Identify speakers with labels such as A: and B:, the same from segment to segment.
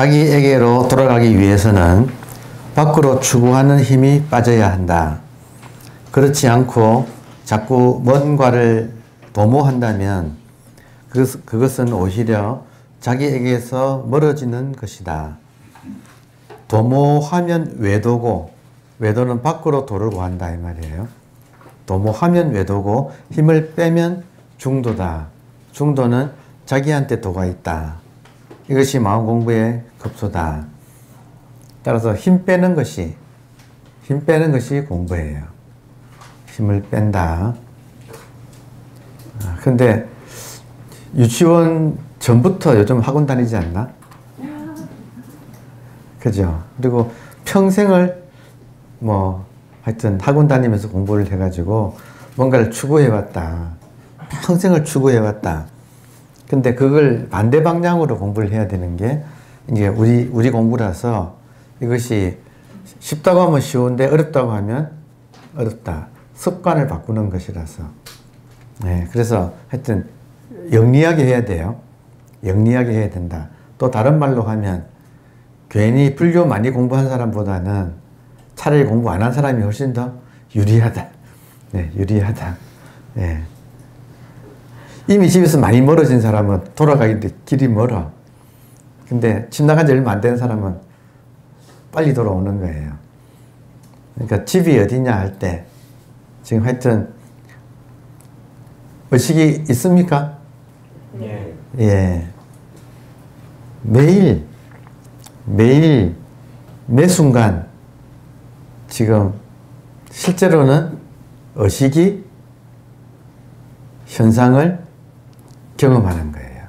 A: 자기에게로 돌아가기 위해서는 밖으로 추구하는 힘이 빠져야 한다. 그렇지 않고 자꾸 뭔가를 도모한다면 그것은 오히려 자기에게서 멀어지는 것이다. 도모하면 외도고, 외도는 밖으로 도를 구한다 이 말이에요. 도모하면 외도고 힘을 빼면 중도다. 중도는 자기한테 도가 있다. 이것이 마음 공부의 급소다. 따라서 힘 빼는 것이 공부예요. 힘을 뺀다. 근데 유치원 전부터 요즘 학원 다니지 않나? 그죠? 그리고 평생을 하여튼 학원 다니면서 공부를 해가지고 뭔가를 추구해왔다. 평생을 추구해왔다. 근데 그걸 반대 방향으로 공부를 해야 되는 게 이제 우리 공부라서 이것이 쉽다고 하면 쉬운데 어렵다고 하면 어렵다. 습관을 바꾸는 것이라서. 네, 그래서 하여튼 영리하게 해야 돼요. 영리하게 해야 된다. 또 다른 말로 하면 괜히 불교 많이 공부한 사람보다는 차라리 공부 안 한 사람이 훨씬 더 유리하다. 네, 유리하다. 네. 이미 집에서 많이 멀어진 사람은 돌아가기도 길이 멀어. 근데 집 나간 지 얼마 안 된 사람은 빨리 돌아오는 거예요. 그러니까 집이 어디냐 할 때 지금 하여튼 의식이 있습니까? 네. 예. 매일 매 순간 지금 실제로는 의식이 현상을 경험하는 거예요.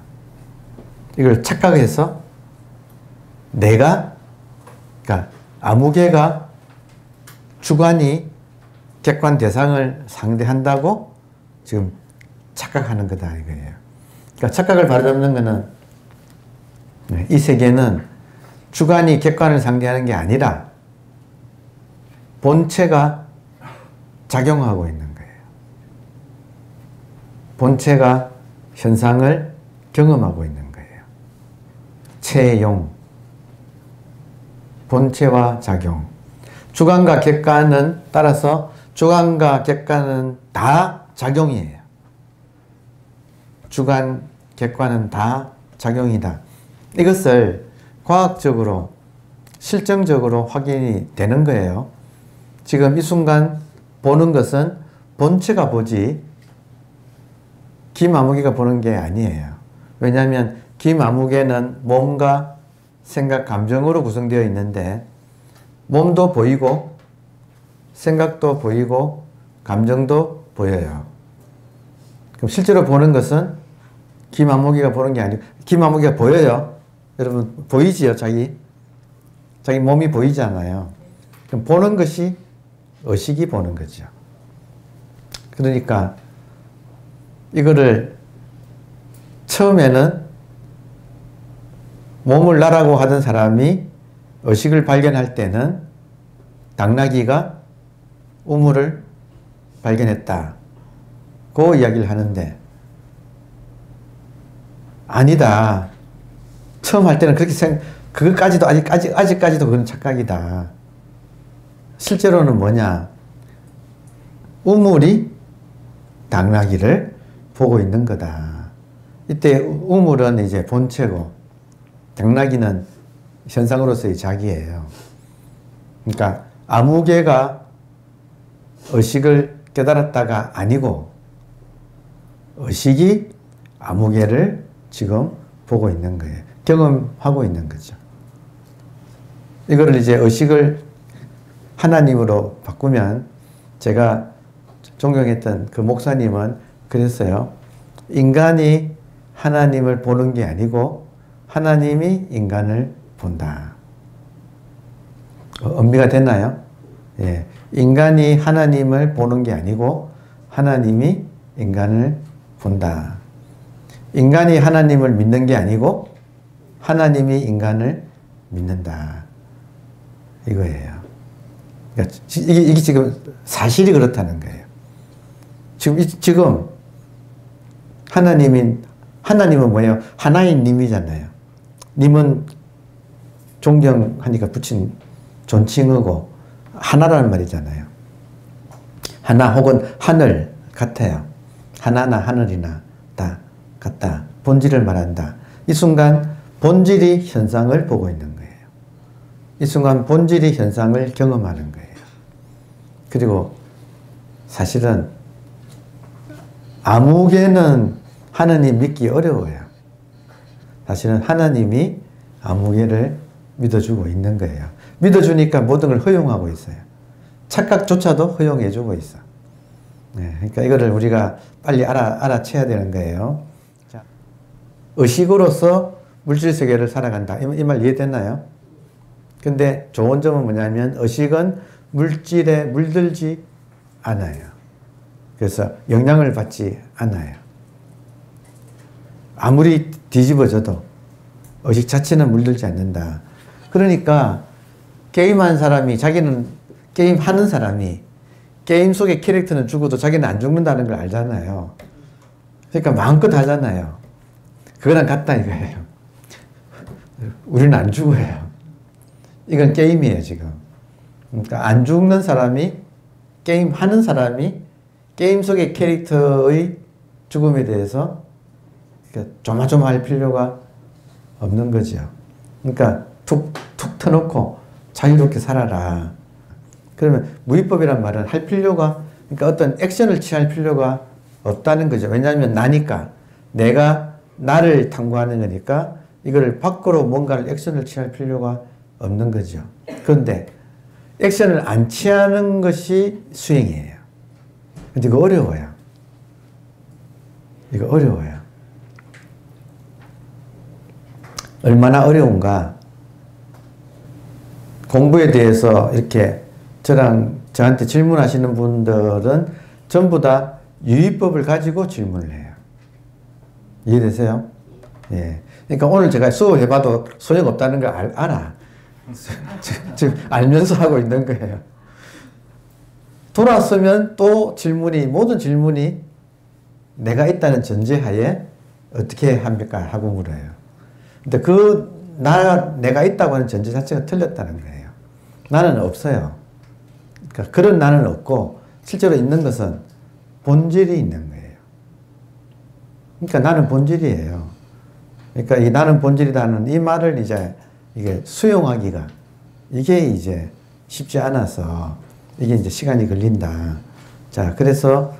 A: 이걸 착각해서 그러니까 아무개가 주관이 객관 대상을 상대한다고 지금 착각하는 거다 이거예요. 그러니까 착각을 바로잡는 거는 이 세계는 주관이 객관을 상대하는 게 아니라 본체가 작용하고 있는 거예요. 본체가 현상을 경험하고 있는 거예요. 체용, 본체와 작용. 주관과 객관은 따라서 주관과 객관은 다 작용이에요. 주관, 객관은 다 작용이다. 이것을 과학적으로, 실증적으로 확인이 되는 거예요. 지금 이 순간 보는 것은 본체가 보지 김아무개가 보는 게 아니에요. 왜냐하면 김아무개는 몸과 생각, 감정으로 구성되어 있는데 몸도 보이고 생각도 보이고 감정도 보여요. 그럼 실제로 보는 것은 김아무개가 보는 게 아니고 김아무개가 보여요. 여러분 보이지요? 자기 몸이 보이잖아요. 그럼 보는 것이 의식이 보는 거죠. 그러니까 이거를 처음에는 몸을 나라고 하던 사람이 의식을 발견할 때는 당나귀가 우물을 발견했다. 그 이야기를 하는데 아니다. 처음 할 때는 그렇게 그것까지도 아직까지도 그건 착각이다. 실제로는 뭐냐? 우물이 당나귀를 보고 있는 거다. 이때 우물은 이제 본체고 당나귀는 현상으로서의 자기예요. 그러니까 아무개가 의식을 깨달았다가 아니고 의식이 아무개를 지금 보고 있는 거예요. 경험하고 있는 거죠. 이거를 이제 의식을 하나님으로 바꾸면 제가 존경했던 그 목사님은 그랬어요. 인간이 하나님을 보는 게 아니고 하나님이 인간을 본다. 엄미가 됐나요? 예. 인간이 하나님을 보는 게 아니고 하나님이 인간을 본다. 인간이 하나님을 믿는 게 아니고 하나님이 인간을 믿는다. 이거예요. 그러니까 이게 지금 사실이 그렇다는 거예요. 지금 하나님은 뭐예요? 하나인 님이잖아요. 님은 존경하니까 붙인 존칭어고 하나라는 말이잖아요. 하나 혹은 하늘 같아요. 하나나 하늘이나 다 같다. 본질을 말한다. 이 순간 본질이 현상을 보고 있는 거예요. 이 순간 본질이 현상을 경험하는 거예요. 그리고 사실은 아무개는 하나님 믿기 어려워요. 사실은 하나님이 아무개를 믿어주고 있는 거예요. 믿어주니까 모든 걸 허용하고 있어요. 착각조차도 허용해주고 있어. 네, 그러니까 이거를 우리가 빨리 알아채야 되는 거예요. 자, 의식으로서 물질 세계를 살아간다. 이 말 이해됐나요? 근데 좋은 점은 뭐냐면 의식은 물질에 물들지 않아요. 그래서 영향을 받지 않아요. 아무리 뒤집어져도 의식 자체는 물들지 않는다. 그러니까 게임하는 사람이 자기는 게임하는 사람이 게임 속의 캐릭터는 죽어도 자기는 안 죽는다는 걸 알잖아요. 그러니까 마음껏 하잖아요. 그거랑 같다 이거예요. 우리는 안 죽어요. 이건 게임이에요 지금. 그러니까 안 죽는 사람이 게임하는 사람이 게임 속의 캐릭터의 죽음에 대해서 조마조마할 필요가 없는 거죠. 그러니까 툭 터놓고 자유롭게 살아라. 그러면 무위법이란 말은 할 필요가, 그러니까 어떤 액션을 취할 필요가 없다는 거죠. 왜냐하면 나니까, 내가 나를 탐구하는 거니까 이거를 밖으로 뭔가를 액션을 취할 필요가 없는 거죠. 그런데 액션을 안 취하는 것이 수행이에요. 근데 이거 어려워요. 이거 어려워요. 얼마나 어려운가. 공부에 대해서 이렇게 저한테 질문하시는 분들은 전부 다 유의법을 가지고 질문을 해요. 이해되세요? 예. 그러니까 오늘 제가 수업해봐도 소용없다는 걸 알아. 지금 알면서 하고 있는 거예요. 돌아서면 또 모든 질문이 내가 있다는 전제하에 어떻게 합니까? 하고 물어요. 근데 내가 있다고 하는 전제 자체가 틀렸다는 거예요. 나는 없어요. 그러니까 그런 나는 없고 실제로 있는 것은 본질이 있는 거예요. 그러니까 나는 본질이에요. 그러니까 이 나는 본질이라는 이 말을 이게 수용하기가 이게 이제 쉽지 않아서 이게 이제 시간이 걸린다. 자, 그래서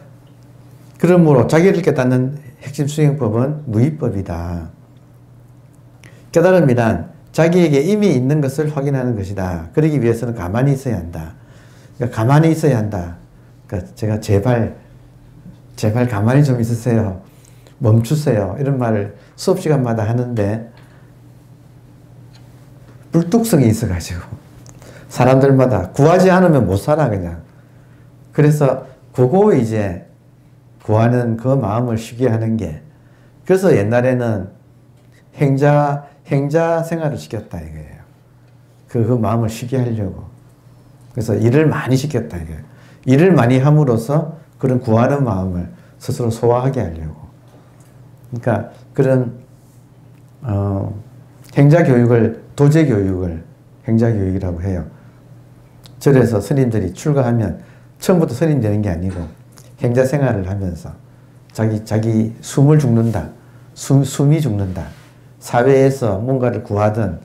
A: 그러므로 자기를 깨닫는 핵심 수행법은 무위법이다. 깨달음이란 자기에게 이미 있는 것을 확인하는 것이다. 그러기 위해서는 가만히 있어야 한다. 그러니까 가만히 있어야 한다. 그러니까 제가 제발 가만히 좀 있으세요. 멈추세요. 이런 말을 수업 시간마다 하는데 불뚝성이 있어가지고 사람들마다 구하지 않으면 못 살아 그냥. 그래서 그거 이제 구하는 그 마음을 쉬게 하는 게, 그래서 옛날에는 행자 생활을 시켰다 이거예요. 그 마음을 쉬게 하려고. 그래서 일을 많이 시켰다 이거예요. 일을 많이 함으로써 그런 구하는 마음을 스스로 소화하게 하려고. 그러니까 그런 행자 교육을, 도제 교육을 행자 교육이라고 해요. 절에서 스님들이 출가하면 처음부터 스님 되는 게 아니고 행자 생활을 하면서 자기 숨을 죽는다. 숨이 죽는다. 사회에서 뭔가를 구하던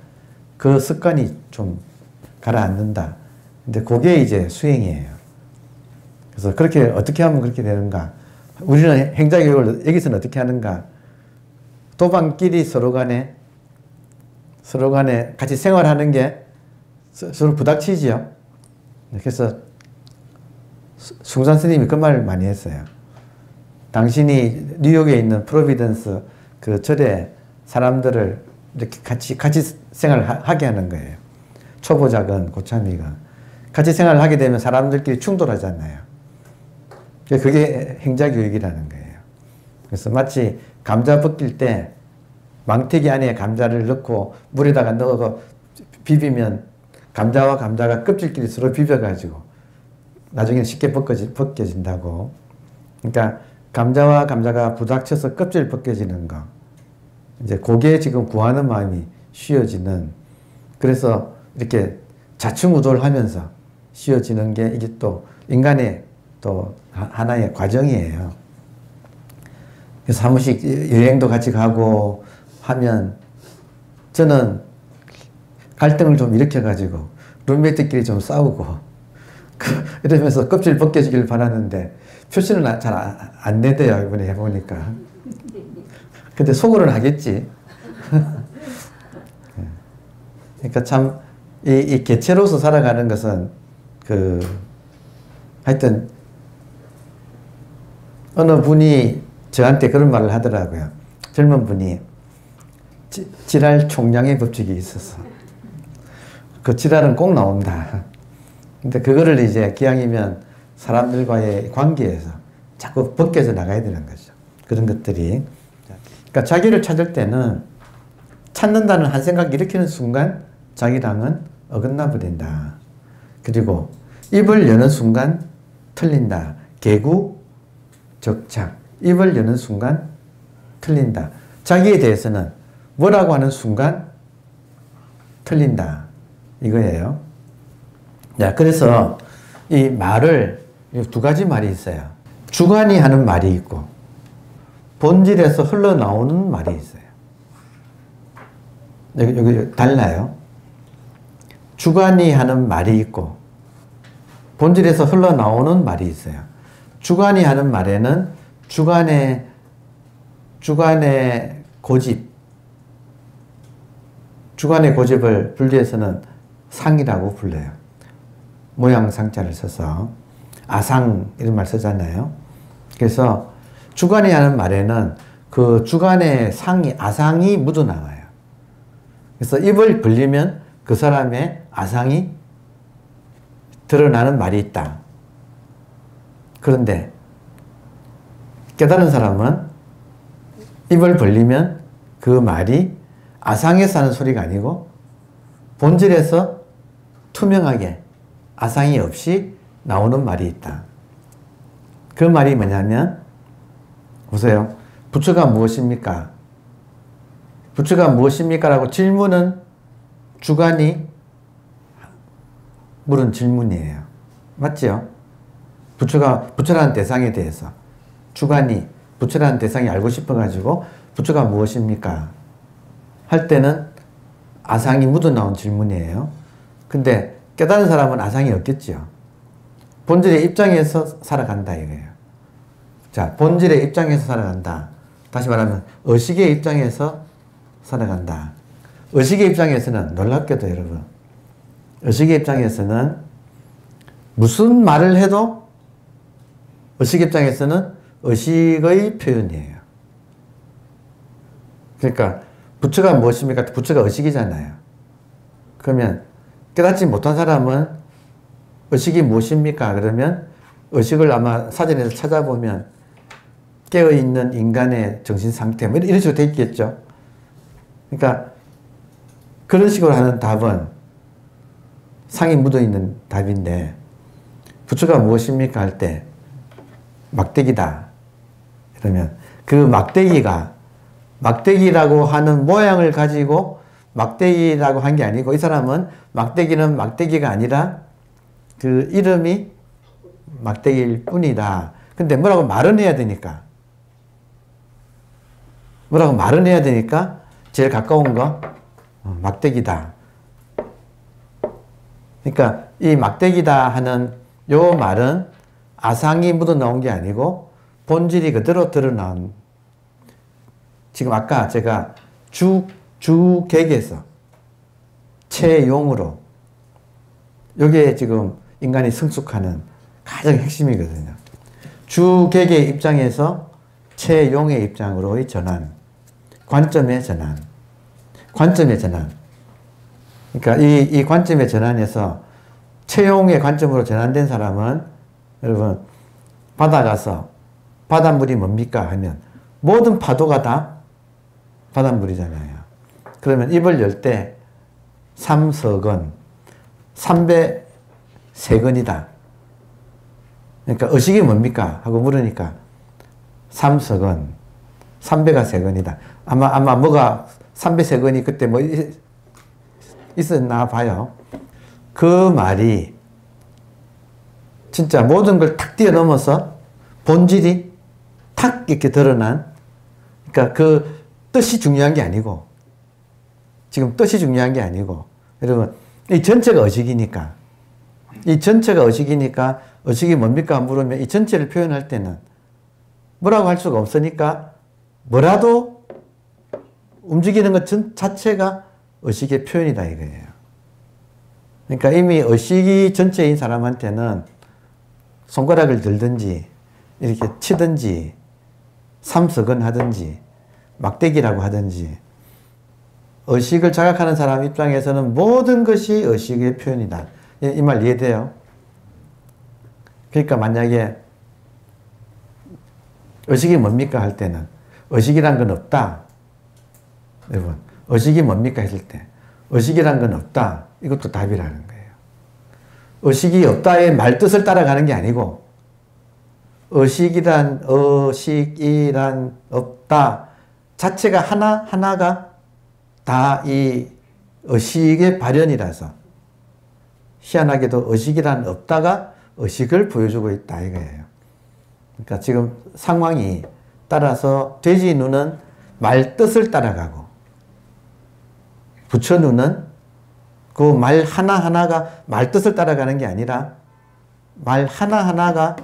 A: 그 습관이 좀 가라앉는다. 근데 그게 이제 수행이에요. 그래서 그렇게 어떻게 하면 그렇게 되는가? 우리는 행자 교육을 여기서는 어떻게 하는가? 도반끼리 서로 간에 같이 생활하는 게 서로 부닥치지요. 그래서 숭산 스님이 그 말을 많이 했어요. 당신이 뉴욕에 있는 프로비던스 그 절에 사람들을 이렇게 같이 생활하게 하는 거예요. 초보자건 고참이건. 같이 생활을 하게 되면 사람들끼리 충돌하잖아요. 그게 행자교육이라는 거예요. 그래서 마치 감자 벗길 때 망태기 안에 감자를 넣고 물에다가 넣어서 비비면 감자와 감자가 껍질끼리 서로 비벼가지고 나중에 쉽게 벗겨진다고. 그러니까 감자와 감자가 부닥쳐서 껍질 벗겨지는 거. 이제 그게 지금 구하는 마음이 쉬어지는 그래서 이렇게 좌충우돌 하면서 쉬워지는 게 이게 또 인간의 또 하나의 과정이에요. 그래서 한 번씩 여행도 같이 가고 하면 저는 갈등을 좀 일으켜가지고 룸메이트끼리 좀 싸우고 이러면서 껍질 벗겨주길 바라는데 표시는 잘 안 내대요. 이번에 해보니까. 근데 속으로는 하겠지. 그러니까 참 이 개체로서 살아가는 것은 하여튼 어느 분이 저한테 그런 말을 하더라고요. 젊은 분이 지랄 총량의 법칙이 있어서 그 지랄은 꼭 나온다. 근데 그거를 이제 기왕이면 사람들과의 관계에서 자꾸 벗겨져 나가야 되는 거죠. 그런 것들이. 그러니까 자기를 찾을 때는 찾는다는 한 생각 일으키는 순간 자기랑은 어긋나 버린다. 그리고 입을 여는 순간 틀린다. 개구, 적착. 입을 여는 순간 틀린다. 자기에 대해서는 뭐라고 하는 순간 틀린다. 이거예요. 자, 그래서 이 말을 두 가지 말이 있어요. 주관이 하는 말이 있고 본질에서 흘러나오는 말이 있어요. 여기 달라요. 주관이 하는 말이 있고 본질에서 흘러나오는 말이 있어요. 주관이 하는 말에는 주관의 고집을 분리해서는 상이라고 불러요. 모양상자를 써서 아상 이런 말 쓰잖아요. 그래서 주관이 하는 말에는 그 주관의 상이 아상이 묻어나와요. 그래서 입을 벌리면 그 사람의 아상이 드러나는 말이 있다. 그런데 깨달은 사람은 입을 벌리면 그 말이 아상에서 하는 소리가 아니고 본질에서 투명하게 아상이 없이 나오는 말이 있다. 그 말이 뭐냐면 보세요. 부처가 무엇입니까? 부처가 무엇입니까? 라고 질문은 주관이 물은 질문이에요. 맞죠? 부처라는 대상에 대해서 주관이 부처라는 대상이 알고 싶어가지고 부처가 무엇입니까? 할 때는 아상이 묻어나온 질문이에요. 근데 깨달은 사람은 아상이 없겠죠. 본질의 입장에서 살아간다 이거예요. 자, 본질의 입장에서 살아간다. 다시 말하면 의식의 입장에서 살아간다. 의식의 입장에서는 놀랍게도 여러분 의식의 입장에서는 무슨 말을 해도 의식 입장에서는 의식의 표현이에요. 그러니까 부처가 무엇입니까? 부처가 의식이잖아요. 그러면 깨닫지 못한 사람은 의식이 무엇입니까? 그러면 의식을 아마 사전에서 찾아보면 깨어있는 인간의 정신 상태 뭐 이런 식으로 돼 있겠죠. 그러니까 그런 식으로 하는 답은 상이 묻어있는 답인데 부처가 무엇입니까? 할 때 막대기다. 그러면 그 막대기라고 하는 모양을 가지고 막대기라고 한 게 아니고 이 사람은 막대기는 막대기가 아니라 그 이름이 막대기일 뿐이다. 근데 뭐라고 말은 해야 되니까 제일 가까운 거 막대기다. 그러니까 이 막대기다 하는 요 말은 아상이 묻어나온 게 아니고 본질이 그대로 드러나온 지금 아까 제가 주객에서 체용으로 요게 지금 인간이 성숙하는 가장 핵심이거든요. 주객의 입장에서 체용의 입장으로의 전환, 관점의 전환. 그러니까 이 관점의 전환에서 체용의 관점으로 전환된 사람은 여러분 바다 가서 바닷물이 뭡니까 하면 모든 파도가 다 바닷물이잖아요. 그러면 입을 열 때 삼석은 300세건이다. 그러니까 의식이 뭡니까? 하고 물으니까 삼석은 300가 세건이다. 아마 뭐가 300세건이 그때 뭐 있었나 봐요. 그 말이 진짜 모든 걸 탁 뛰어넘어서 본질이 탁 이렇게 드러난, 그러니까 그 뜻이 중요한 게 아니고, 지금 뜻이 중요한 게 아니고, 여러분, 이 전체가 의식이니까, 이 전체가 의식이니까, 의식이 뭡니까? 물으면 이 전체를 표현할 때는 뭐라고 할 수가 없으니까 뭐라도 움직이는 것 자체가 의식의 표현이다 이거예요. 그러니까 이미 의식이 전체인 사람한테는 손가락을 들든지 이렇게 치든지 삼석은 하든지 막대기라고 하든지 의식을 자각하는 사람 입장에서는 모든 것이 의식의 표현이다. 이 말 이해돼요? 그러니까 만약에 의식이 뭡니까 할 때는 의식이란 건 없다. 여러분, 의식이 뭡니까 했을 때 의식이란 건 없다. 이것도 답이라는 거예요. 의식이 없다의 말뜻을 따라가는 게 아니고 의식이란 없다 자체가 하나가 다 이 의식의 발현이라서 희한하게도 의식이란 없다가 의식을 보여주고 있다 이거예요. 그러니까 지금 상황이 따라서 돼지 눈은 말 뜻을 따라가고 부처 눈은 그 말 하나하나가 말 뜻을 따라가는 게 아니라 말 하나하나가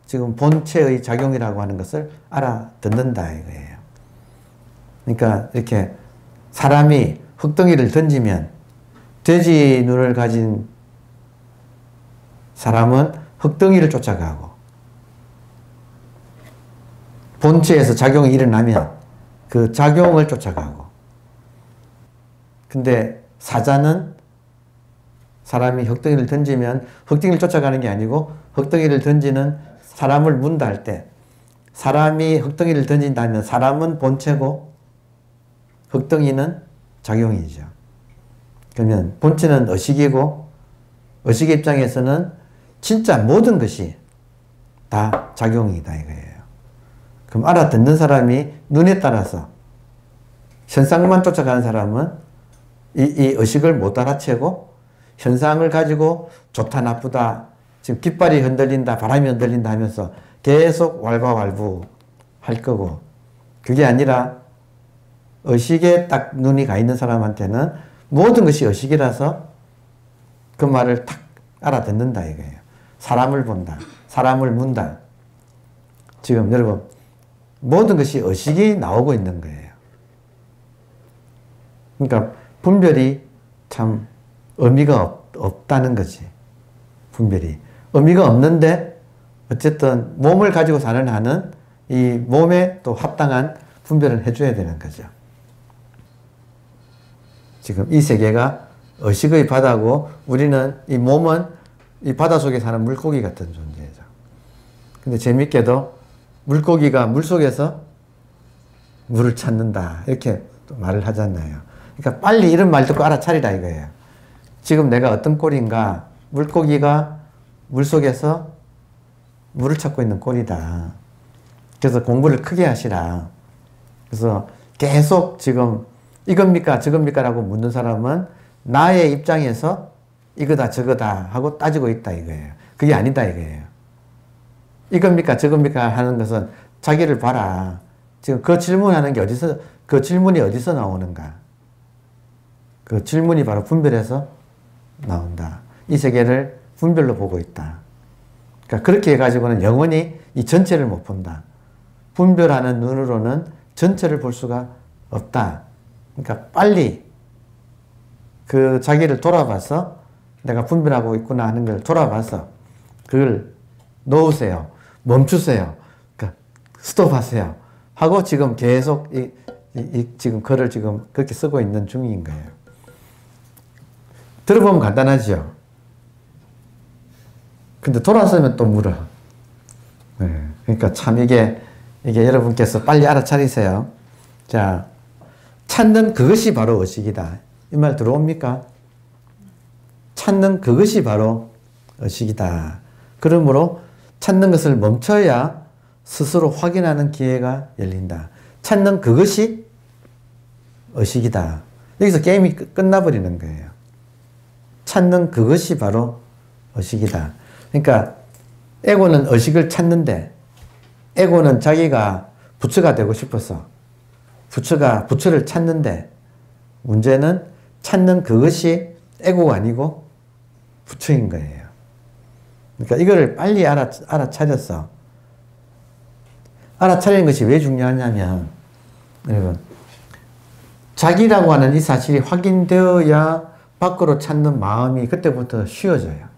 A: 지금 본체의 작용이라고 하는 것을 알아듣는다 이거예요. 그러니까 이렇게 사람이 흙덩이를 던지면 돼지 눈을 가진 사람은 흙덩이를 쫓아가고 본체에서 작용이 일어나면 그 작용을 쫓아가고 근데 사자는 사람이 흙덩이를 던지면 흙덩이를 쫓아가는 게 아니고 흙덩이를 던지는 사람을 문다 할 때 사람이 흙덩이를 던진다면 사람은 본체고 흙덩이는 작용이죠. 그러면 본체는 의식이고 의식의 입장에서는 진짜 모든 것이 다 작용이다 이거예요. 그럼 알아듣는 사람이 눈에 따라서 현상만 쫓아가는 사람은 이 의식을 못 알아채고 현상을 가지고 좋다 나쁘다 지금 깃발이 흔들린다 바람이 흔들린다 하면서 계속 왈가왈부 할 거고 그게 아니라 의식에 딱 눈이 가 있는 사람한테는 모든 것이 의식이라서 그 말을 탁 알아듣는다 이거예요. 사람을 본다. 사람을 문다. 지금 여러분 모든 것이 의식이 나오고 있는 거예요. 그러니까 분별이 참 의미가 없다는 거지. 분별이. 의미가 없는데 어쨌든 몸을 가지고 사는 한은 이 몸에 또 합당한 분별을 해줘야 되는 거죠. 지금 이 세계가 의식의 바다고 우리는 이 몸은 이 바다 속에 사는 물고기 같은 존재죠. 근데 재밌게도 물고기가 물속에서 물을 찾는다 이렇게 또 말을 하잖아요. 그러니까 빨리 이런 말 듣고 알아차리라 이거예요. 지금 내가 어떤 꼴인가 물고기가 물속에서 물을 찾고 있는 꼴이다. 그래서 공부를 크게 하시라. 그래서 계속 지금 이겁니까 저겁니까 라고 묻는 사람은 나의 입장에서 이거다 저거다 하고 따지고 있다 이거예요. 그게 아니다 이거예요. 이겁니까 저겁니까 하는 것은 자기를 봐라. 지금 그 질문하는 게 어디서 그 질문이 어디서 나오는가. 그 질문이 바로 분별에서 나온다. 이 세계를 분별로 보고 있다. 그러니까 그렇게 해가지고는 영원히 이 전체를 못 본다. 분별하는 눈으로는 전체를 볼 수가 없다. 그러니까 빨리 그 자기를 돌아봐서 내가 분별하고 있구나 하는 걸 돌아봐서 그걸 놓으세요. 멈추세요. 그러니까 스톱하세요. 하고 지금 계속 지금 글을 지금 그렇게 쓰고 있는 중인 거예요. 들어보면 간단하죠. 근데 돌아서면 또 물어. 네. 그러니까 참 이게 여러분께서 빨리 알아차리세요. 자, 찾는 그것이 바로 의식이다. 이 말 들어옵니까? 찾는 그것이 바로 의식이다. 그러므로 찾는 것을 멈춰야 스스로 확인하는 기회가 열린다. 찾는 그것이 의식이다. 여기서 게임이 끝나버리는 거예요. 찾는 그것이 바로 의식이다. 그러니까 에고는 의식을 찾는데 에고는 자기가 부처가 되고 싶어서 부처를 찾는데 문제는 찾는 그것이 에고가 아니고 부처인 거예요. 그러니까 이거를 빨리 알아차렸어. 알아차리는 것이 왜 중요하냐면 여러분 자기라고 하는 이 사실이 확인되어야 밖으로 찾는 마음이 그때부터 쉬워져요.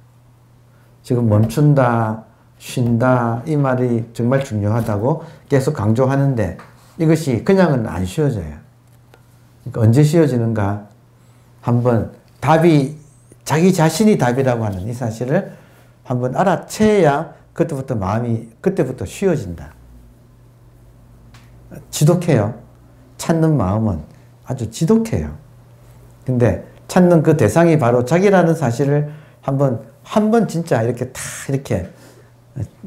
A: 지금 멈춘다, 쉰다 이 말이 정말 중요하다고 계속 강조하는데 이것이 그냥은 안 쉬워져요. 그러니까 언제 쉬워지는가? 한번 답이 자기 자신이 답이라고 하는 이 사실을 한번 알아채야 그때부터 마음이 그때부터 쉬워진다. 지독해요. 찾는 마음은 아주 지독해요. 근데 찾는 그 대상이 바로 자기라는 사실을 한 번 진짜 이렇게 탁 이렇게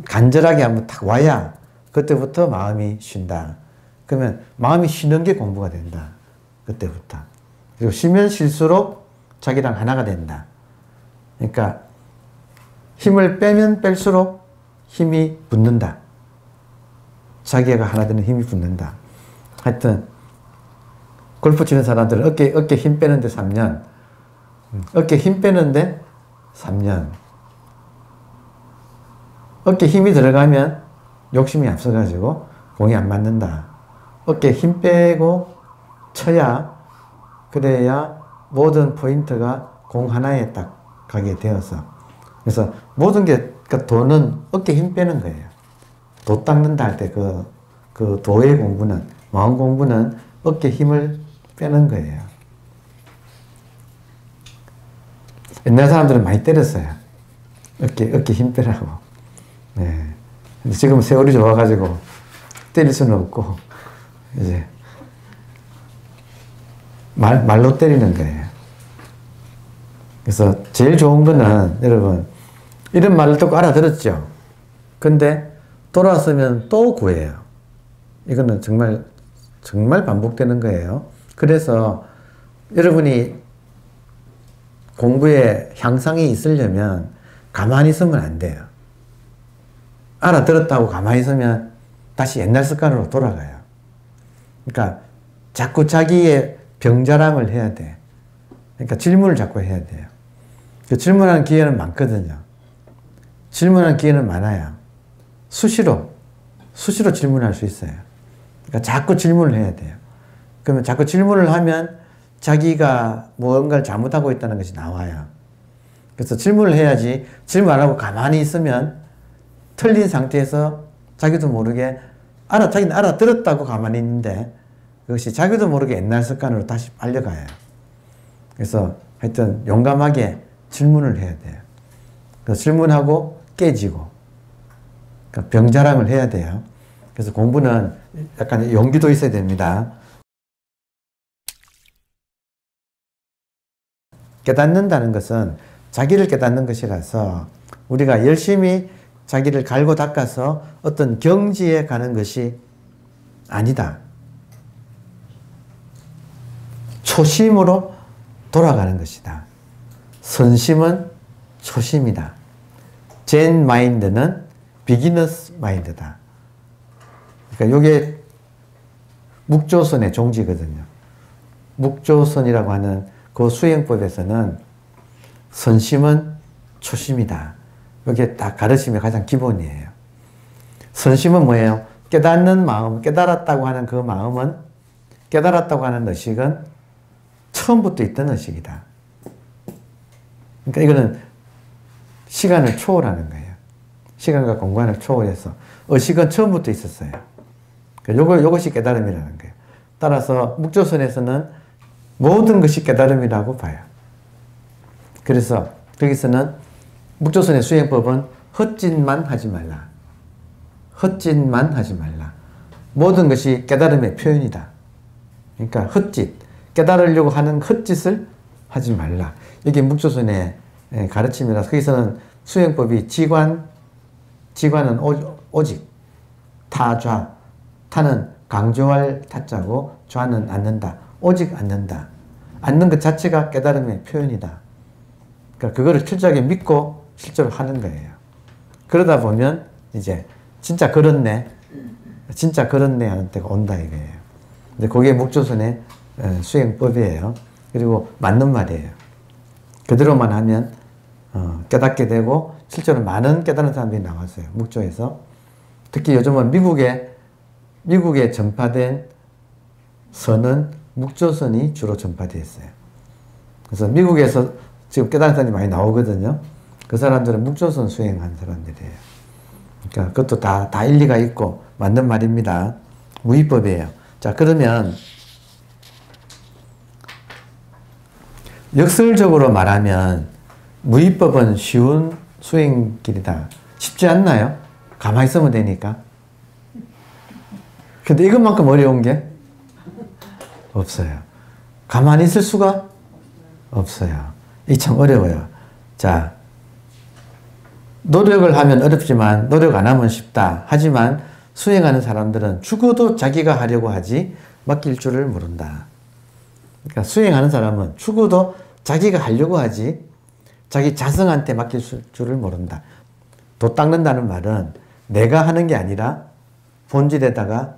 A: 간절하게 한번 탁 와야 그때부터 마음이 쉰다. 그러면 마음이 쉬는 게 공부가 된다. 그때부터. 그리고 쉬면 쉴수록 자기랑 하나가 된다. 그러니까 힘을 빼면 뺄수록 힘이 붙는다. 자기가 하나 되는 힘이 붙는다. 하여튼 골프 치는 사람들은 어깨 힘 빼는데 3년, 어깨 힘 빼는데 3년. 어깨 힘이 들어가면 욕심이 앞서가지고 공이 안 맞는다. 어깨 힘 빼고 쳐야 그래야 모든 포인트가 공 하나에 딱 가게 되어서 그래서 모든 게 그러니까 도는 어깨 힘 빼는 거예요. 도 닦는다 할 때 그 도의 공부는 마음 공부는 어깨 힘을 빼는 거예요. 옛날 사람들은 많이 때렸어요. 어깨 힘 빼라고. 네. 근데 지금 세월이 좋아가지고 때릴 수는 없고 이제 말로 때리는 거예요. 그래서 제일 좋은 거는 여러분 이런 말을 듣고 알아들었죠. 근데 돌아서면 또 구해요. 이거는 정말 반복되는 거예요. 그래서 여러분이 공부에 향상이 있으려면 가만히 있으면 안 돼요. 알아들었다고 가만히 있으면 다시 옛날 습관으로 돌아가요. 그러니까 자꾸 자기의 병자랑을 해야 돼. 그러니까 질문을 자꾸 해야 돼요. 그 질문하는 기회는 많거든요. 질문하는 기회는 많아요. 수시로 질문할 수 있어요. 그러니까 자꾸 질문을 해야 돼요. 그러면 자꾸 질문을 하면 자기가 무언가를 잘못하고 있다는 것이 나와요. 그래서 질문을 해야지 질문 안 하고 가만히 있으면 틀린 상태에서 자기도 모르게 자기는 알아들었다고 가만히 있는데 그것이 자기도 모르게 옛날 습관으로 다시 빨려가요. 그래서 하여튼 용감하게 질문을 해야 돼요. 그래서 질문하고 깨지고 그러니까 병자랑을 해야 돼요. 그래서 공부는 약간 용기도 있어야 됩니다. 깨닫는다는 것은 자기를 깨닫는 것이라서 우리가 열심히 자기를 갈고 닦아서 어떤 경지에 가는 것이 아니다. 초심으로 돌아가는 것이다. 선심은 초심이다. 젠 마인드는 비기너스 마인드다. 그러니까 이게 묵조선의 종지거든요. 묵조선이라고 하는 그 수행법에서는 선심은 초심이다. 이게 딱 가르침의 가장 기본이에요. 선심은 뭐예요? 깨닫는 마음, 깨달았다고 하는 그 마음은, 깨달았다고 하는 의식은 처음부터 있던 의식이다. 그러니까 이거는 시간을 초월하는 거예요. 시간과 공간을 초월해서 의식은 처음부터 있었어요. 이것이 깨달음이라는 거예요. 따라서 묵조선에서는 모든 것이 깨달음이라고 봐요. 그래서 거기서는 묵조선의 수행법은 헛짓만 하지 말라. 헛짓만 하지 말라. 모든 것이 깨달음의 표현이다. 그러니까 헛짓, 깨달으려고 하는 헛짓을 하지 말라. 이게 묵조선의 가르침이라서 거기서는 수행법이 지관은 오직, 타좌, 타는 강조할 타자고 좌는 앉는다. 오직 앉는다. 앉는 것 자체가 깨달음의 표현이다. 그러니까 그거를 철저하게 믿고 실제로 하는 거예요. 그러다 보면 이제 진짜 그렇네 하는 때가 온다 이거예요. 근데 그게 목조선의 수행법이에요. 그리고 맞는 말이에요. 그대로만 하면 깨닫게 되고 실제로 많은 깨달은 사람들이 나왔어요. 묵조에서. 특히 요즘은 미국에 전파된 선은 묵조선이 주로 전파되어 있어요. 그래서 미국에서 지금 깨달은 사람이 많이 나오거든요. 그 사람들은 묵조선 수행한 사람들이에요. 그러니까 그것도 다 일리가 있고 맞는 말입니다. 무위법이에요. 자, 그러면 역설적으로 말하면 무위법은 쉬운 수행길이다. 쉽지 않나요? 가만히 있으면 되니까. 근데 이것만큼 어려운 게 없어요. 가만히 있을 수가 없어요. 이게 참 어려워요. 자, 노력을 하면 어렵지만 노력 안 하면 쉽다. 하지만 수행하는 사람들은 죽어도 자기가 하려고 하지 맡길 줄을 모른다. 그러니까 수행하는 사람은 죽어도 자기가 하려고 하지 자기 자성한테 맡길 줄을 모른다. 도 닦는다는 말은 내가 하는 게 아니라 본질에다가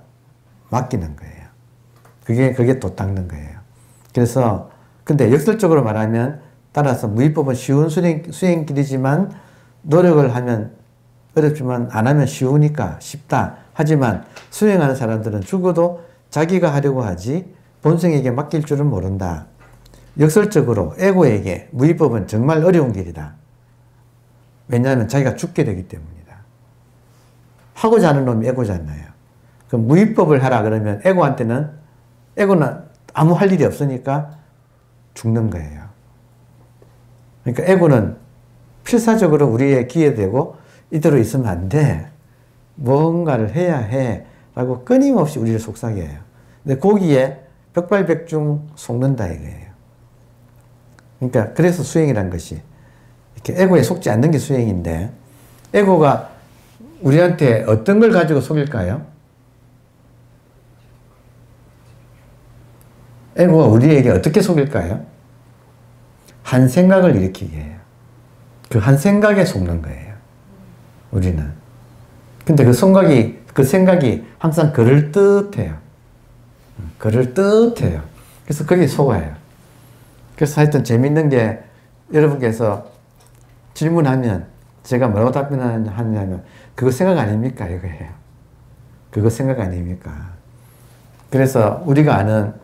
A: 맡기는 거예요. 그게 도 닦는 거예요. 그래서 근데 역설적으로 말하면 따라서 무위법은 쉬운 수행길이지만 노력을 하면 어렵지만 안 하면 쉬우니까 쉽다. 하지만 수행하는 사람들은 죽어도 자기가 하려고 하지 본성에게 맡길 줄은 모른다. 역설적으로 에고에게 무위법은 정말 어려운 길이다. 왜냐하면 자기가 죽게 되기 때문이다. 하고자 하는 놈이 에고잖아요. 그럼 무위법을 하라 그러면 에고는 아무 할 일이 없으니까 죽는 거예요. 그러니까 에고는 필사적으로 우리의 기회되고 이대로 있으면 안 돼. 뭔가를 해야 해. 라고 끊임없이 우리를 속삭여요. 근데 거기에 벽발백중 속는다 이거예요. 그러니까 그래서 수행이란 것이 이렇게 에고에 속지 않는 게 수행인데 에고가 우리한테 어떤 걸 가지고 속일까요? 에고가 우리에게 어떻게 속일까요? 한 생각을 일으키게 해요. 그 한 생각에 속는 거예요. 우리는. 근데 그 생각이 항상 그럴듯해요. 그럴듯해요. 그래서 거기에 속아요. 그래서 하여튼 재밌는 게 여러분께서 질문하면 제가 뭐라고 답변하냐면 그거 생각 아닙니까? 이거예요. 그거 생각 아닙니까? 그래서 우리가 아는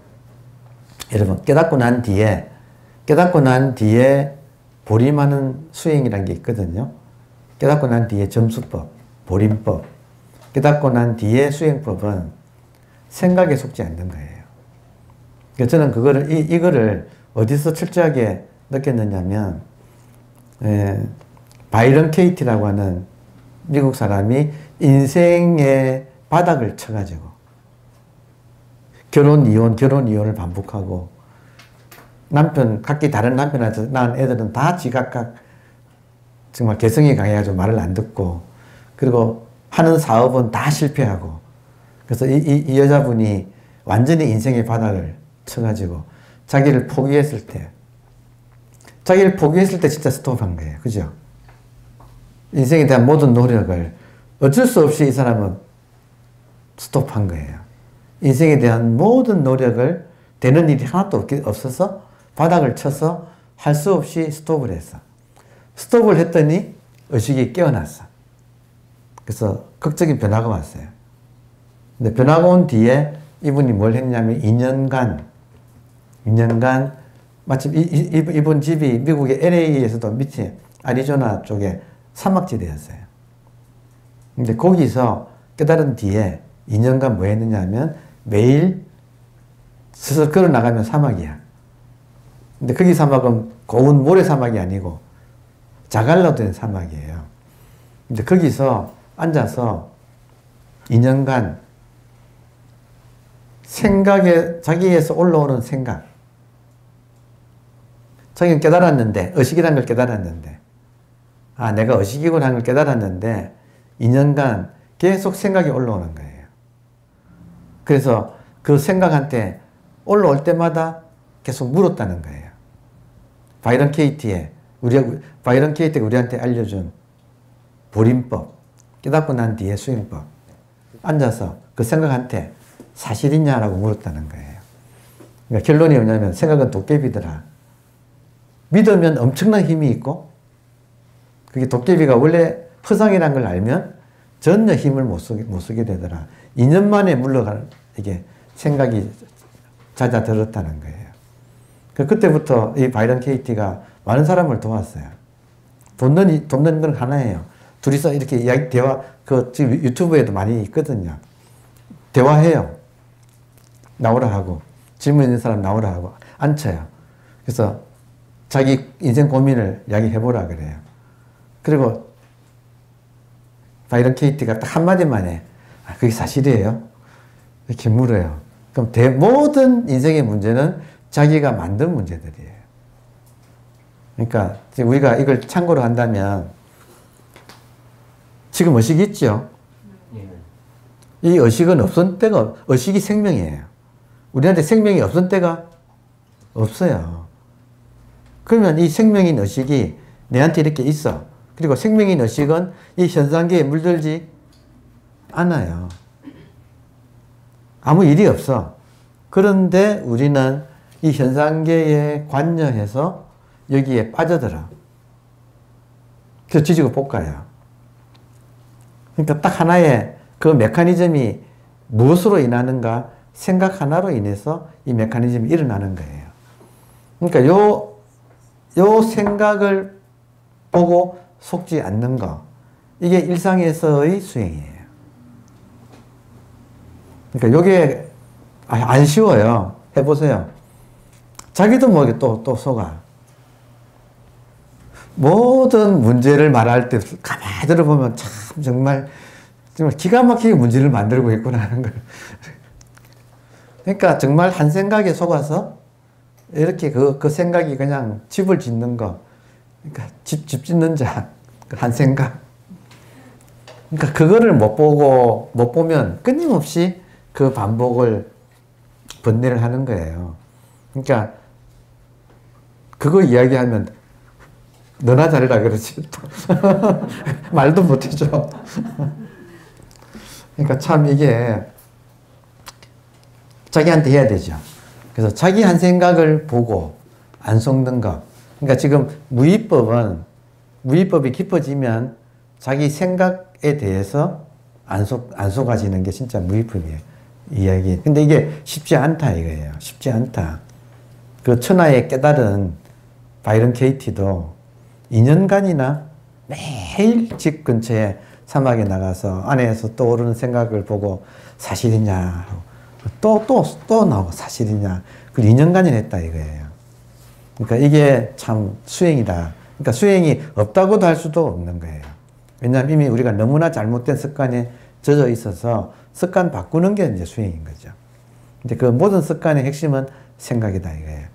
A: 여러분 깨닫고 난 뒤에 보림하는 수행이라는 게 있거든요. 깨닫고 난 뒤에 점수법, 보림법. 깨닫고 난 뒤에 수행법은 생각에 속지 않는 거예요. 그래서 저는 이거를 어디서 철저하게 느꼈느냐면, 바이런 케이티라고 하는 미국 사람이 인생의 바닥을 쳐가지고, 결혼, 이혼을 반복하고, 각기 다른 남편한테 낳은 애들은 다 지각각 정말 개성이 강해가지고 말을 안 듣고, 그리고 하는 사업은 다 실패하고, 그래서 이 여자분이 완전히 인생의 바닥을 쳐가지고, 자기를 포기했을 때 진짜 스톱한 거예요. 그죠? 인생에 대한 모든 노력을 어쩔 수 없이 이 사람은 스톱한 거예요. 인생에 대한 모든 노력을 되는 일이 하나도 없어서 바닥을 쳐서 할 수 없이 스톱을 했어. 스톱을 했더니 의식이 깨어났어. 그래서 극적인 변화가 왔어요. 근데 변화가 온 뒤에 이분이 뭘 했냐면 2년간 마침 이분 집이 미국의 LA에서도 밑에 애리조나 쪽에 사막지대였어요. 근데 거기서 깨달은 뒤에 2년간 뭐 했느냐 하면 매일 스스로 걸어 나가면 사막이야. 근데 거기 사막은 고운 모래 사막이 아니고 자갈로 된 사막이에요. 근데 거기서 앉아서 2년간 자기에서 올라오는 생각. 자기는 깨달았는데, 의식이라는 걸 깨달았는데, 내가 의식이구나 하는 걸 깨달았는데, 2년간 계속 생각이 올라오는 거예요. 그래서 그 생각한테 올라올 때마다 계속 물었다는 거예요. 바이런 케이티의 바이런 케이트가 우리한테 알려준 보림법, 깨닫고 난 뒤에 수행법. 앉아서 그 생각한테 사실이냐라고 물었다는 거예요. 그러니까 결론이 뭐냐면 생각은 도깨비더라. 믿으면 엄청난 힘이 있고 그게 도깨비가 원래 허상이라는 걸 알면 전혀 힘을 못 쓰게 되더라. 2년 만에 물러가는 이게 생각이 잦아들었다는 거예요. 그때부터 이 바이런 케이티가 많은 사람을 도왔어요. 돕는 건 하나예요. 둘이서 이렇게 이야기, 대화, 지금 유튜브에도 많이 있거든요. 대화해요. 나오라 하고, 질문 있는 사람 나오라 하고, 앉혀요. 그래서 자기 인생 고민을 이야기해보라 그래요. 그리고 바이런 케이티가 딱 한마디만 해. 그게 사실이에요? 이렇게 물어요. 그럼 모든 인생의 문제는 자기가 만든 문제들이에요. 그러니까 우리가 이걸 참고로 한다면 지금 의식이 있죠? 이 의식은 없은 때가, 의식이 생명이에요. 우리한테 생명이 없은 때가 없어요. 그러면 이 생명인 의식이 내한테 이렇게 있어. 그리고 생명인 의식은 이 현상계에 물들지 않아요. 아무 일이 없어. 그런데 우리는 이 현상계에 관여해서 여기에 빠져들어. 그래서 지지고 볶아요. 그러니까 딱 하나의 그 메커니즘이 무엇으로 인하는가? 생각 하나로 인해서 이 메커니즘이 일어나는 거예요. 그러니까 요 생각을 보고 속지 않는 거. 이게 일상에서의 수행이에요. 그러니까 요게 안 쉬워요. 해보세요. 자기도 모르게 또 속아. 모든 문제를 말할 때 가만히 들어보면 참 정말 기가 막히게 문제를 만들고 있구나 하는 걸. 그러니까 정말 한 생각에 속아서 이렇게 그 생각이 그냥 집을 짓는 거. 그러니까 집 짓는 자, 한 생각. 그러니까 그거를 못 보면 끊임없이 그 반복을 번뇌를 하는 거예요. 그러니까 그거 이야기하면 너나 잘해라 그러지. 말도 못해줘. 그러니까 참 이게 자기한테 해야 되죠. 그래서 자기 한 생각을 보고 안 속는 거. 그러니까 지금 무위법이 깊어지면 자기 생각에 대해서 안 속아지는 게 진짜 무위법이에요. 이야기. 근데 이게 쉽지 않다 이거예요. 쉽지 않다. 그 천하의 깨달은 바이런 케이티도 2년간이나 매일 집 근처에 사막에 나가서 안에서 떠오르는 생각을 보고 사실이냐 또 나오고 사실이냐 그 2년간이나 했다 이거예요. 그러니까 이게 참 수행이다. 그러니까 수행이 없다고도 할 수도 없는 거예요. 왜냐하면 이미 우리가 너무나 잘못된 습관에 젖어 있어서 습관 바꾸는 게 이제 수행인 거죠. 근데 그 모든 습관의 핵심은 생각이다 이거예요.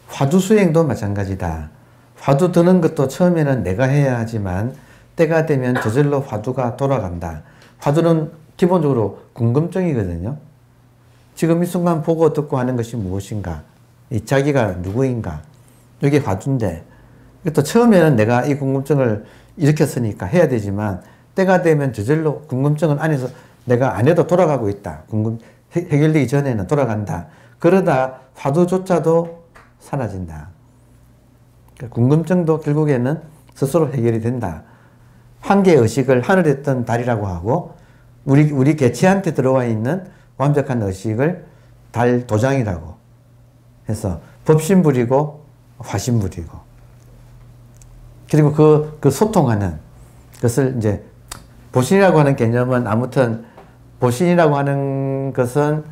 A: 화두 수행도 마찬가지다. 화두 드는 것도 처음에는 내가 해야 하지만 때가 되면 저절로 화두가 돌아간다. 화두는 기본적으로 궁금증이거든요. 지금 이 순간 보고 듣고 하는 것이 무엇인가? 이 자기가 누구인가? 이게 화두인데 또 처음에는 내가 이 궁금증을 일으켰으니까 해야 되지만 때가 되면 저절로 궁금증은 안에서 내가 안 해도 돌아가고 있다. 해결되기 전에는 돌아간다. 그러다 화두조차도 사라진다. 궁금증도 결국에는 스스로 해결이 된다. 한계의 의식을 하늘에 뜬 달이라고 하고 우리 개체한테 들어와 있는 완벽한 의식을 달 도장이라고 해서 법신불이고 화신불이고 그리고 그 소통하는 것을 이제 보신이라고 하는 개념은 아무튼 보신이라고 하는 것은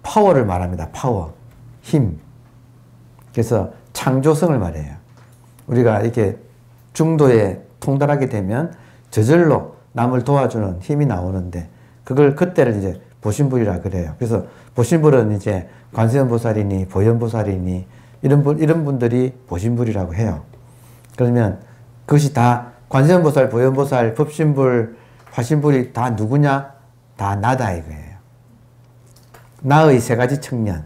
A: 파워를 말합니다. 파워, 힘. 그래서 창조성을 말해요. 우리가 이렇게 중도에 통달하게 되면 저절로 남을 도와주는 힘이 나오는데 그때를 이제 보신불이라 그래요. 그래서 보신불은 이제 관세음보살이니 보현보살이니 이런 분들이 보신불이라고 해요. 그러면 그것이 다 관세음보살, 보현보살, 법신불, 화신불이 다 누구냐? 다 나다 이거예요. 나의 세 가지 측면.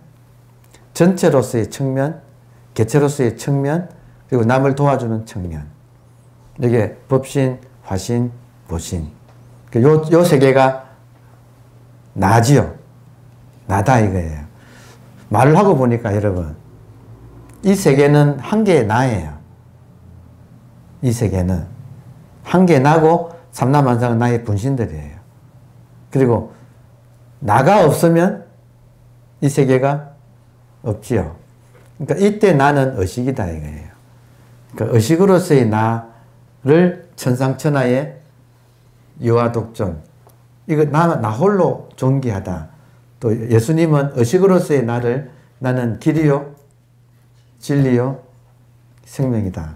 A: 전체로서의 측면, 개체로서의 측면, 그리고 남을 도와주는 청년. 이게 법신, 화신, 보신. 요 세 개가 나지요. 나다 이거예요. 말을 하고 보니까 여러분, 이 세 개는 한 개의 나예요. 이 세 개는 한 개의 나고 삼라만상은 나의 분신들이에요. 그리고 나가 없으면 이 세 개가 없지요. 그러니까 이때 나는 의식이다 이거예요. 그러니까 의식으로서의 나를 천상천하의 유아독존. 이거 나 홀로 존귀하다. 또 예수님은 의식으로서의 나를 나는 길이요, 진리요, 생명이다.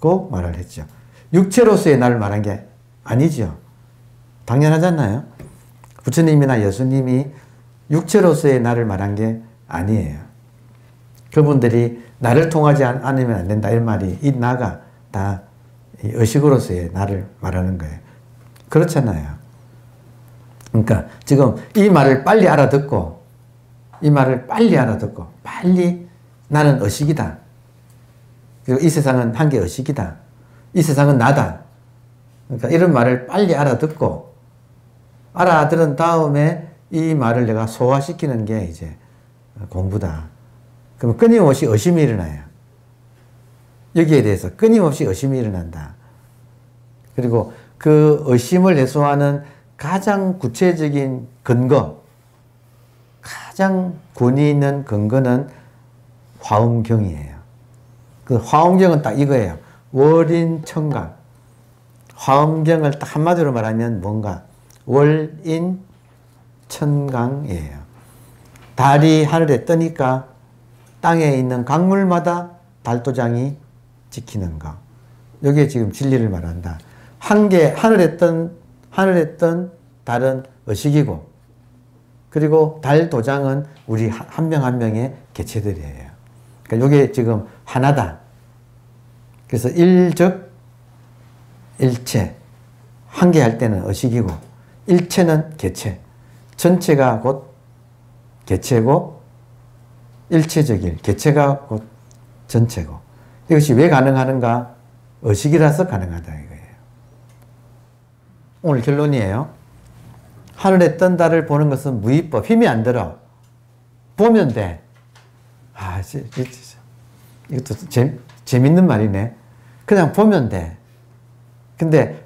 A: 고 말을 했죠. 육체로서의 나를 말한 게 아니죠. 당연하잖아요. 부처님이나 예수님이 육체로서의 나를 말한 게 아니에요. 그분들이 나를 통하지 않으면 안 된다. 이 말이 이 나가 다 의식으로서의 나를 말하는 거예요. 그렇잖아요. 그러니까 지금 이 말을 빨리 알아듣고 빨리 나는 의식이다. 그리고 이 세상은 한 개 의식이다. 이 세상은 나다. 그러니까 이런 말을 빨리 알아듣고 알아들은 다음에 이 말을 내가 소화시키는 게 이제 공부다. 그럼 끊임없이 의심이 일어나요. 여기에 대해서 끊임없이 의심이 일어난다. 그리고 그 의심을 해소하는 가장 구체적인 근거, 가장 권위 있는 근거는 화엄경이에요. 그 화엄경은 딱 이거예요. 월인천각. 화엄경을 딱 한마디로 말하면 뭔가 월인천강이에요. 달이 하늘에 뜨니까 땅에 있는 강물마다 달도장이 지키는 거. 여기에 지금 진리를 말한다. 하늘에 뜬 달은 의식이고, 그리고 달 도장은 우리 한 명 한 명의 개체들이에요. 그러니까 이게 지금 하나다. 그래서 일즉 일체. 한 개 할 때는 의식이고, 일체는 개체. 전체가 곧 개체고, 일체적일. 개체가 곧 전체고. 이것이 왜 가능하는가? 의식이라서 가능하다 이거예요. 오늘 결론이에요. 하늘에 뜬 달을 보는 것은 무위법. 힘이 안 들어. 보면 돼. 이것도 재밌는 말이네. 그냥 보면 돼. 근데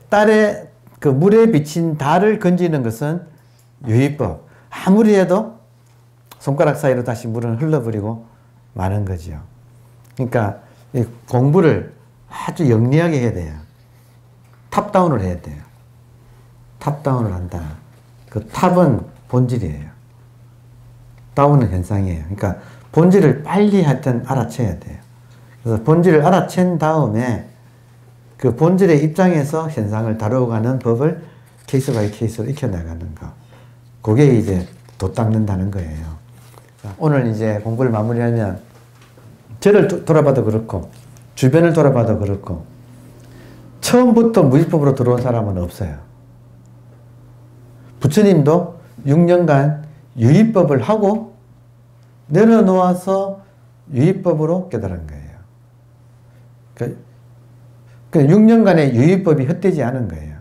A: 그 물에 비친 달을 건지는 것은 유의법. 아무리 해도 손가락 사이로 다시 물은 흘러버리고 마는 거죠. 그러니까 이 공부를 아주 영리하게 해야 돼요. 탑다운을 해야 돼요. 탑다운을 한다. 그 탑은 본질이에요. 다운은 현상이에요. 그러니까 본질을 빨리 하여튼 알아채야 돼요. 그래서 본질을 알아챈 다음에 그 본질의 입장에서 현상을 다루어가는 법을 케이스 바이 케이스로 익혀나가는 거. 그게 이제 도 닦는다는 거예요. 오늘 이제 공부를 마무리하면 저를 돌아봐도 그렇고 주변을 돌아봐도 그렇고 처음부터 무위법으로 들어온 사람은 없어요. 부처님도 6년간 유의법을 하고 내려놓아서 유의법으로 깨달은 거예요. 그 6년간의 유의법이 헛되지 않은 거예요.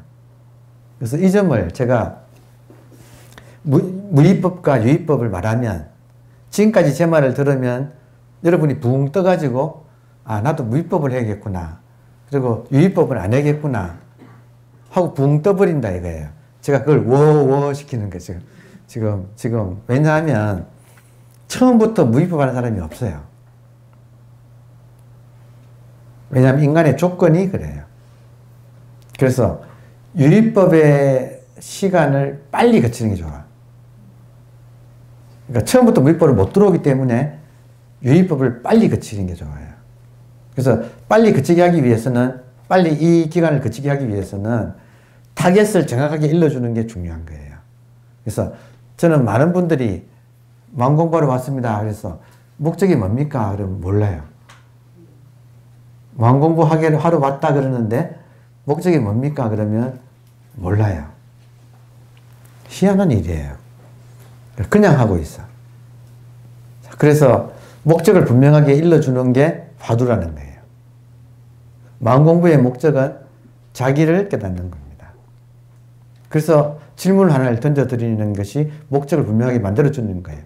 A: 그래서 이 점을 제가 무의법과 유의법을 말하면 지금까지 제 말을 들으면 여러분이 붕 떠가지고 나도 무의법을 해야겠구나. 그리고 유의법은 안 해야겠구나. 하고 붕 떠버린다 이거예요. 제가 그걸 워워 시키는 거죠. 지금 왜냐하면 처음부터 무의법 하는 사람이 없어요. 왜냐하면 인간의 조건이 그래요. 그래서 유의법의 시간을 빨리 거치는 게 좋아. 그러니까 처음부터 무의법을 못 들어오기 때문에 유의법을 빨리 거치는 게 좋아요. 그래서 빨리 거치게 하기 위해서는, 빨리 이 기간을 거치게 하기 위해서는 타겟을 정확하게 일러주는 게 중요한 거예요. 그래서 저는 많은 분들이 마음 공부하러 왔습니다. 그래서 목적이 뭡니까? 그러면 몰라요. 마음 공부하러 왔다 그러는데 목적이 뭡니까? 그러면 몰라요. 희한한 일이에요. 그냥 하고 있어. 그래서 목적을 분명하게 일러주는 게 화두라는 거예요. 마음 공부의 목적은 자기를 깨닫는 겁니다. 그래서 질문 하나를 던져드리는 것이 목적을 분명하게 만들어주는 거예요.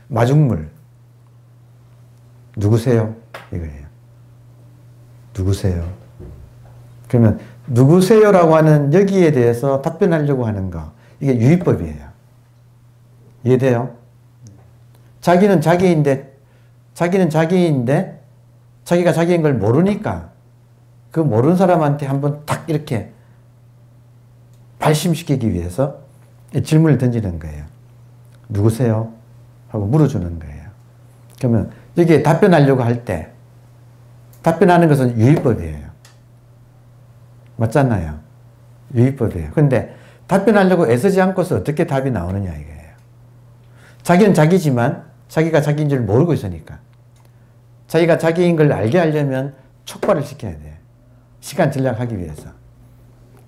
A: 마중물. 누구세요? 이거예요. 누구세요? 그러면 누구세요라고 하는 여기에 대해서 답변하려고 하는 거. 이게 유의법이에요. 이해돼요? 자기는 자기인데 자기가 자기인 걸 모르니까 그 모르는 사람한테 한번 딱 이렇게 발심시키기 위해서 질문을 던지는 거예요. 누구세요? 하고 물어주는 거예요. 그러면 여기에 답변하려고 할 때 답변하는 것은 유의법이에요. 맞잖아요. 유의법이에요. 근데 답변하려고 애쓰지 않고서 어떻게 답이 나오느냐 이거예요. 자기는 자기지만 자기가 자기인 줄 모르고 있으니까. 자기가 자기인 걸 알게 하려면 촉발을 시켜야 돼요. 시간 전략하기 위해서.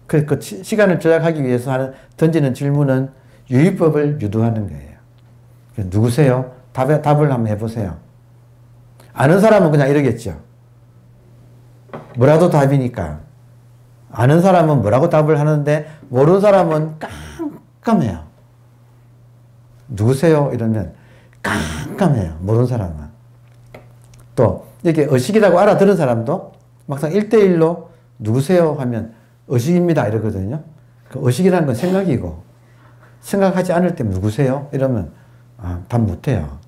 A: 그 시간을 절약하기 위해서 던지는 질문은 유의법을 유도하는 거예요. 누구세요? 답을 한번 해보세요. 아는 사람은 그냥 이러겠죠. 뭐라도 답이니까. 아는 사람은 뭐라고 답을 하는데 모르는 사람은 깜깜해요. 누구세요? 이러면 깜깜해요. 모르는 사람은. 또 이렇게 의식이라고 알아들은 사람도 막상 1대1로 누구세요? 하면 의식입니다. 이러거든요. 그 의식이라는 건 생각이고 생각하지 않을 때 누구세요? 이러면 답 못해요.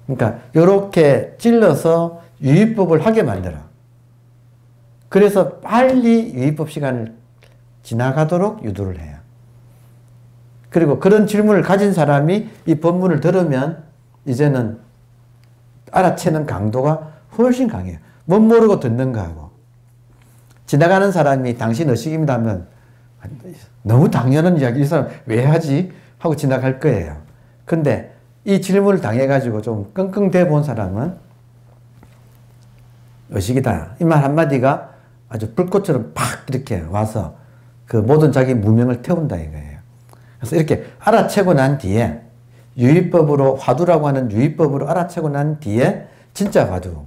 A: 그러니까 이렇게 찔러서 유의법을 하게 만들어. 그래서 빨리 유의법 시간을 지나가도록 유도를 해요. 그리고 그런 질문을 가진 사람이 이 법문을 들으면 이제는 알아채는 강도가 훨씬 강해요. 못 모르고 듣는 거하고. 지나가는 사람이 당신 의식입니다 하면 너무 당연한 이야기, 이 사람 왜 하지? 하고 지나갈 거예요. 근데 이 질문을 당해가지고 좀 끙끙대 본 사람은 의식이다. 이 말 한마디가 아주 불꽃처럼 팍 이렇게 와서 그 모든 자기 무명을 태운다 이거예요. 그래서 이렇게 알아채고 난 뒤에 유의법으로, 화두라고 하는 유의법으로 알아채고 난 뒤에 진짜 화두.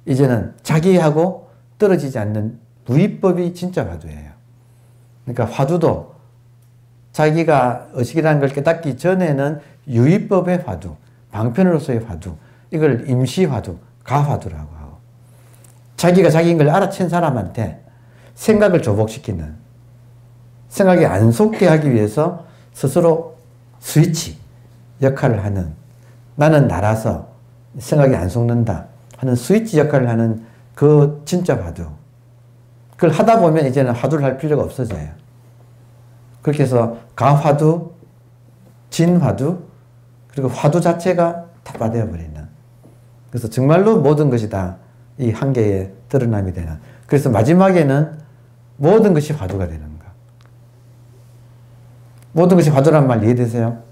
A: 이제는 자기하고 떨어지지 않는 무의법이 진짜 화두예요. 그러니까 화두도 자기가 의식이라는 걸 깨닫기 전에는 유의법의 화두, 방편으로서의 화두, 이걸 임시화두, 가화두라고 하고, 자기가 자기인 걸 알아챈 사람한테 생각을 조복시키는, 생각이 안 속게 하기 위해서 스스로 스위치 역할을 하는, 나는 나라서 생각이 안 속는다 하는 스위치 역할을 하는 그 진짜 화두. 그걸 하다 보면 이제는 화두를 할 필요가 없어져요. 그렇게 해서 가화두, 진화두, 그리고 화두 자체가 타파되어 버리는. 그래서 정말로 모든 것이 다 이 한계에 드러남이 되는. 그래서 마지막에는 모든 것이 화두가 되는 거. 모든 것이 화두란 말 이해되세요?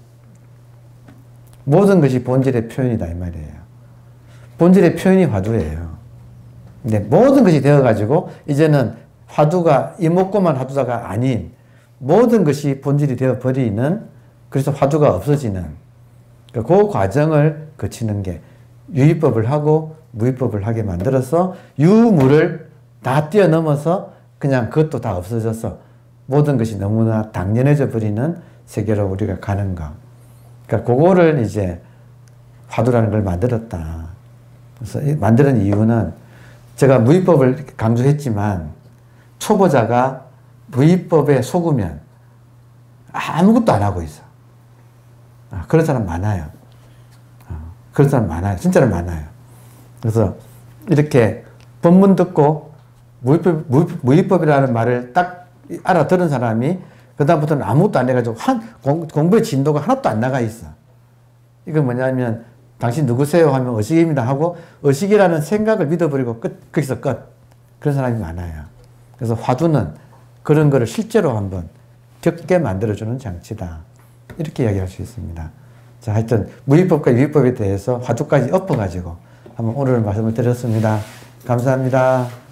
A: 모든 것이 본질의 표현이다 이 말이에요. 본질의 표현이 화두예요. 근데 모든 것이 되어가지고 이제는 화두가 이목구만 화두가 아닌 모든 것이 본질이 되어버리는, 그래서 화두가 없어지는 그 과정을 거치는 게 유의법을 하고 무의법을 하게 만들어서 유무를 다 뛰어넘어서 그냥 그것도 다 없어져서 모든 것이 너무나 당연해져 버리는 세계로 우리가 가는 거. 그러니까 그거를 이제 화두라는 걸 만들었다. 그래서 만드는 이유는 제가 무의법을 강조했지만 초보자가 무의법에 속으면 아무것도 안 하고 있어. 그런 사람 많아요. 그런 사람 많아요. 진짜로 많아요. 그래서 이렇게 법문 듣고 무의법이라는 말을 딱 알아들은 사람이 그다음부터는 아무것도 안 해가지고 공부의 진도가 하나도 안 나가 있어. 이건 뭐냐면 당신 누구세요? 하면 의식입니다 하고 의식이라는 생각을 믿어버리고 거기서 끝. 그런 사람이 많아요. 그래서 화두는 그런 거를 실제로 한번 겪게 만들어주는 장치다. 이렇게 이야기할 수 있습니다. 자, 하여튼 무의법과 유의법에 대해서 화두까지 엎어가지고 한번 오늘 말씀을 드렸습니다. 감사합니다.